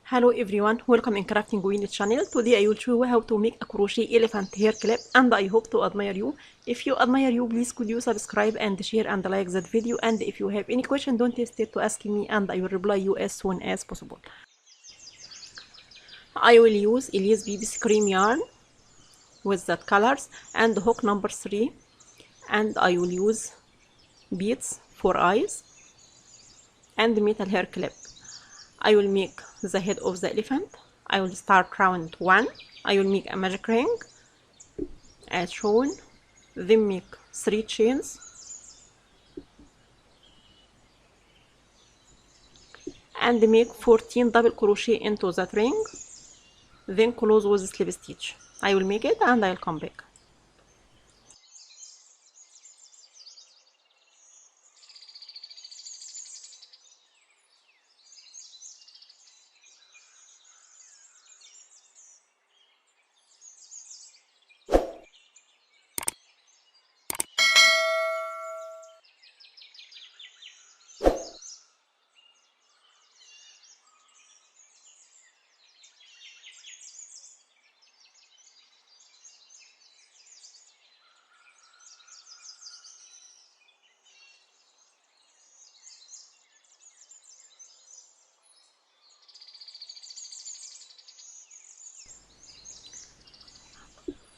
Hello everyone, welcome in Crafting Wheel channel. Today I will show you how to make a crochet elephant hair clip and I hope to admire you. If you admire you, please could you subscribe and share and like that video, and if you have any question don't hesitate to ask me and I will reply you as soon as possible. I will use Elise Baby's cream yarn with that colors and hook number 3, and I will use beads for eyes and metal hair clip. I will make the head of the elephant. I will start round 1. I will make a magic ring as shown, then make 3 chains and make 14 double crochet into that ring, then close with slip stitch. I will make it and I'll come back.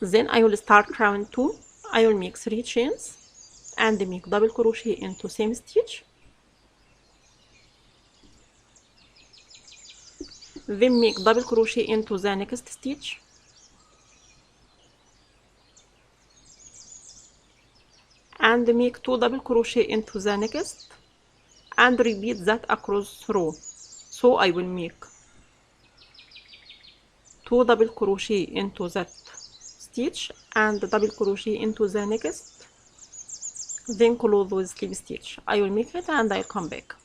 Then I will start round 2. I will make 3 chains and make double crochet into same stitch, then make double crochet into the next stitch, and make 2 double crochet into the next, and repeat that across row. So I will make 2 double crochet into that stitch and double crochet into the next, then close with slip stitch. I will make it and I'll come back.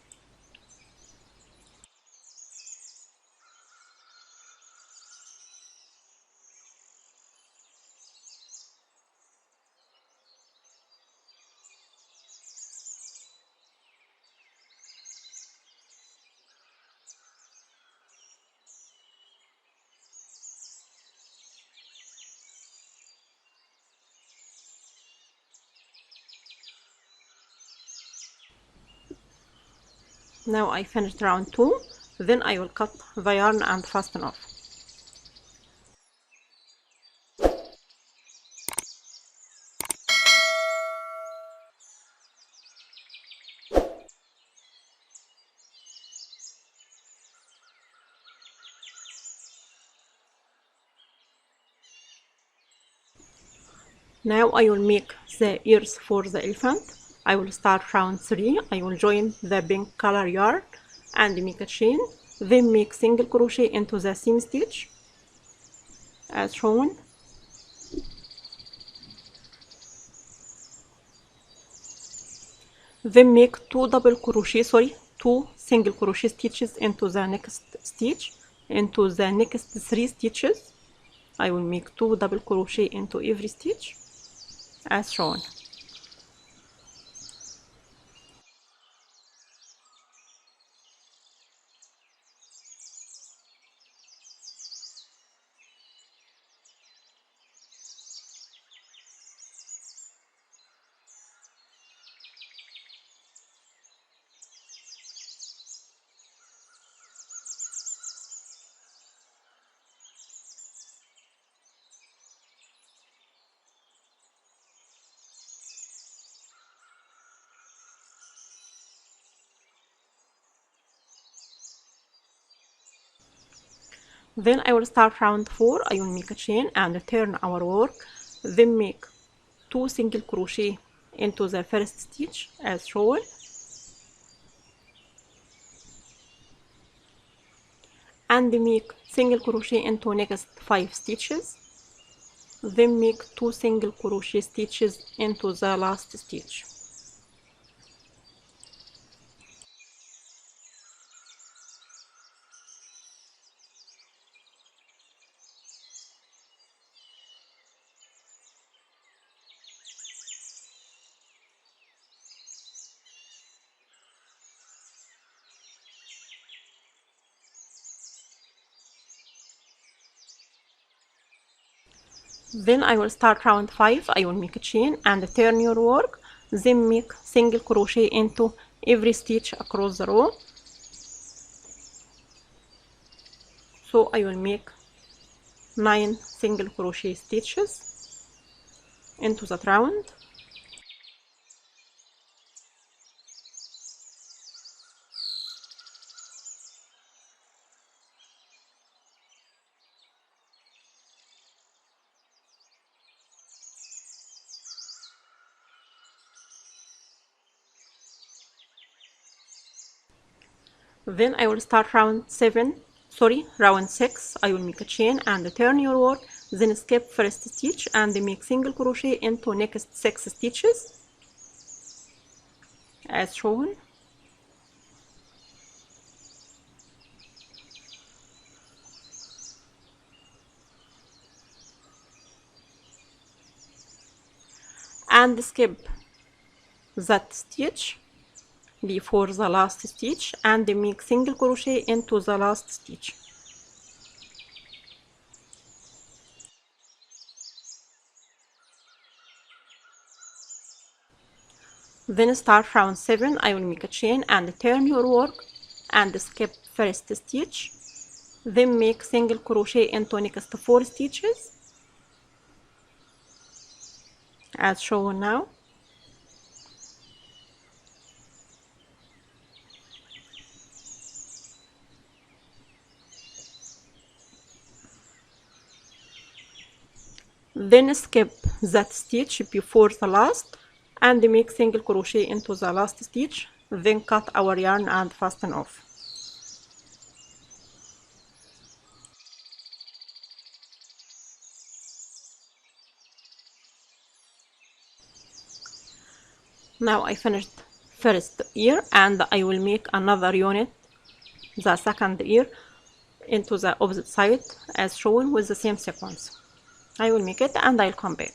Now I finished round 2, then I will cut the yarn and fasten off. Now I will make the ears for the elephant. I will start round 3. I will join the pink color yarn and make a chain, then make single crochet into the seam stitch as shown, then make 2 single crochet stitches into the next stitch. Into the next 3 stitches I will make 2 double crochet into every stitch as shown. Then I will start round 4. I will make a chain and turn our work, then make 2 single crochet into the first stitch as shown, and make single crochet into next 5 stitches, then make 2 single crochet stitches into the last stitch. Then I will start round 5. I will make a chain and turn your work, then make single crochet into every stitch across the row. So I will make 9 single crochet stitches into that round. Then I will start round 6. I will make a chain and turn your work, then skip first stitch and make single crochet into next 6 stitches as shown. And skip that stitch before the last stitch and make single crochet into the last stitch. Then start round 7. I will make a chain and turn your work and skip first stitch, then make single crochet into next 4 stitches as shown now. Then skip that stitch before the last and make single crochet into the last stitch, then cut our yarn and fasten off. Now I finished first ear and I will make another unit, the second ear, into the opposite side as shown with the same sequence. I will make it and I'll come back.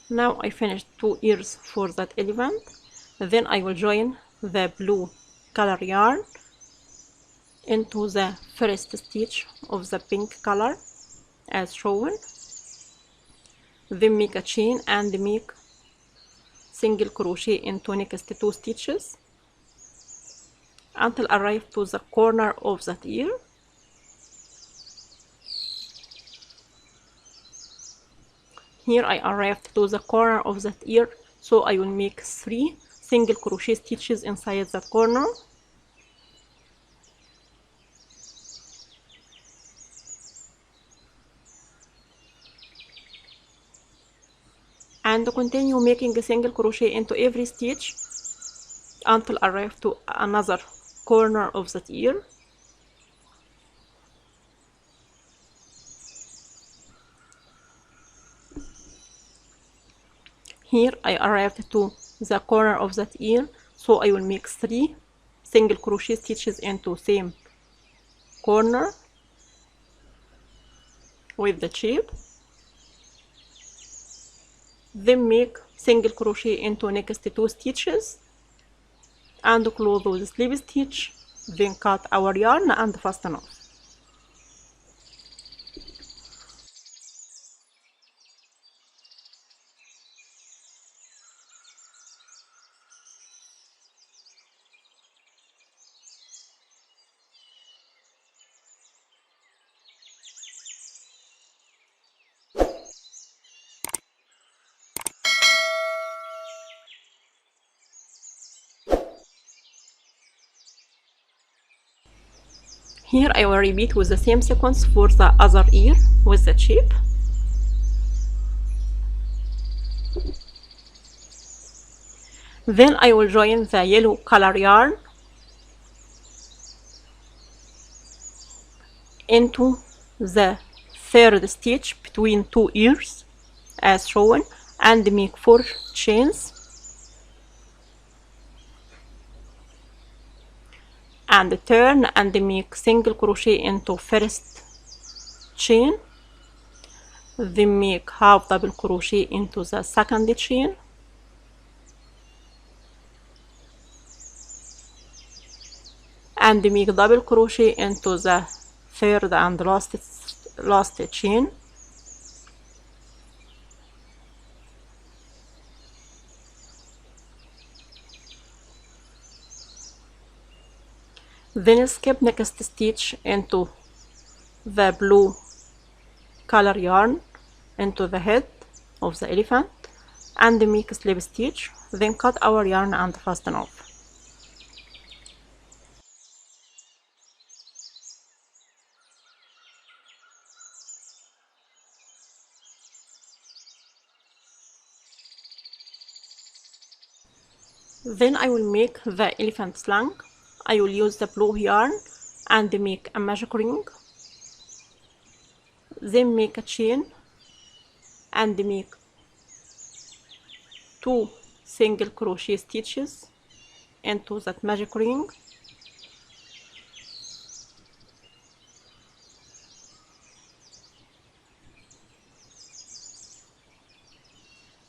Now I finished 2 ears for that elephant. Then I will join the blue color yarn into the first stitch of the pink color as shown. Then make a chain and make single crochet into next 2 stitches until arrive to the corner of that ear. Here I arrived to the corner of that ear, so I will make 3 single crochet stitches inside that corner. And continue making a single crochet into every stitch until arrive to another corner of that ear. Here I arrived to the corner of that ear, so I will make 3 single crochet stitches into same corner with the shape. Then make single crochet into next 2 stitches and close with the slip stitch, then cut our yarn and fasten off. Here I will repeat with the same sequence for the other ear with the shape. Then I will join the yellow color yarn into the third stitch between two ears as shown and make 4 chains and turn and make single crochet into first chain, then make half double crochet into the second chain, and make double crochet into the third and last chain, then skip next stitch into the blue color yarn into the head of the elephant and make a slip stitch, then cut our yarn and fasten off. Then I will make the elephant slang. I will use the blue yarn and make a magic ring, then make a chain and make 2 single crochet stitches into that magic ring,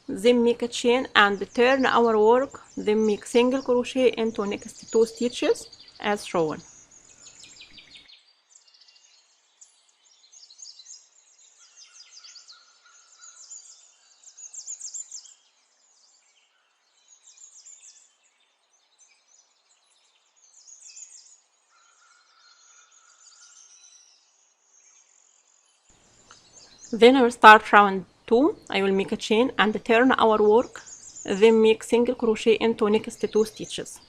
then make a chain and turn our work, then make single crochet into next 2 stitches as shown. Then I will start round 2. I will make a chain and turn our work, then make single crochet into next 2 stitches.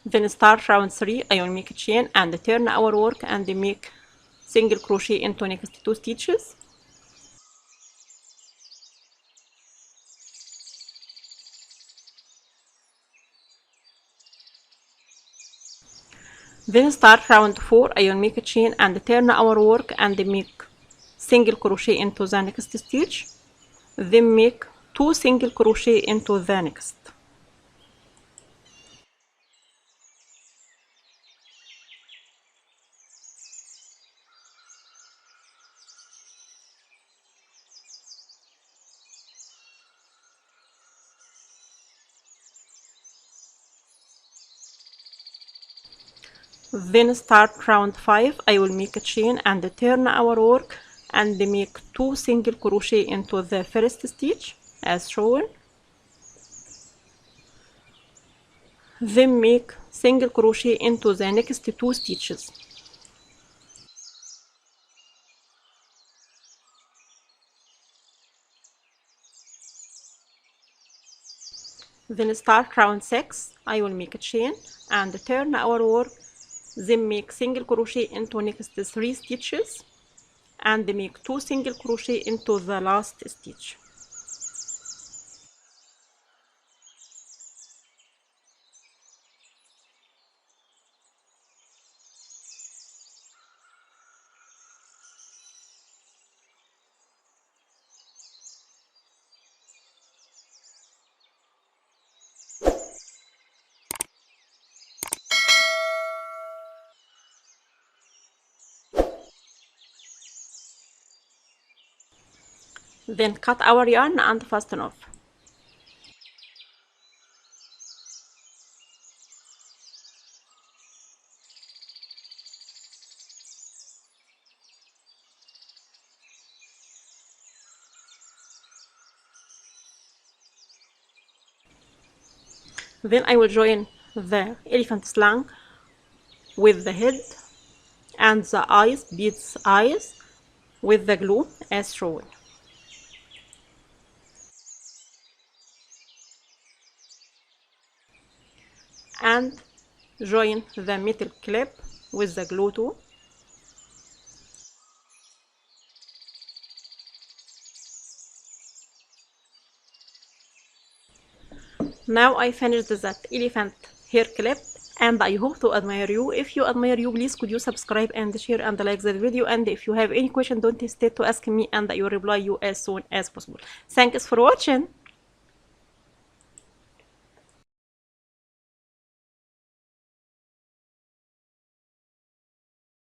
Then start round 3. I will make a chain and turn our work and make single crochet into next 2 stitches. Then start round 4. I will make a chain and turn our work and make single crochet into the next stitch, then make 2 single crochet into the next. Then start round 5. I will make a chain and turn our work and make 2 single crochet into the first stitch as shown, then make single crochet into the next 2 stitches. Then start round 6. I will make a chain and turn our work, then make single crochet into next 3 stitches and make 2 single crochet into the last stitch. Then cut our yarn and fasten off. Then I will join the elephant slang with the head and the eyes, beads eyes, with the glue as shown. and join the metal clip with the glue tool. Now I finished that elephant hair clip and I hope to admire you. If you admire you, please could you subscribe and share and like the video, and if you have any question, don't hesitate to ask me and I will reply you as soon as possible. Thanks for watching.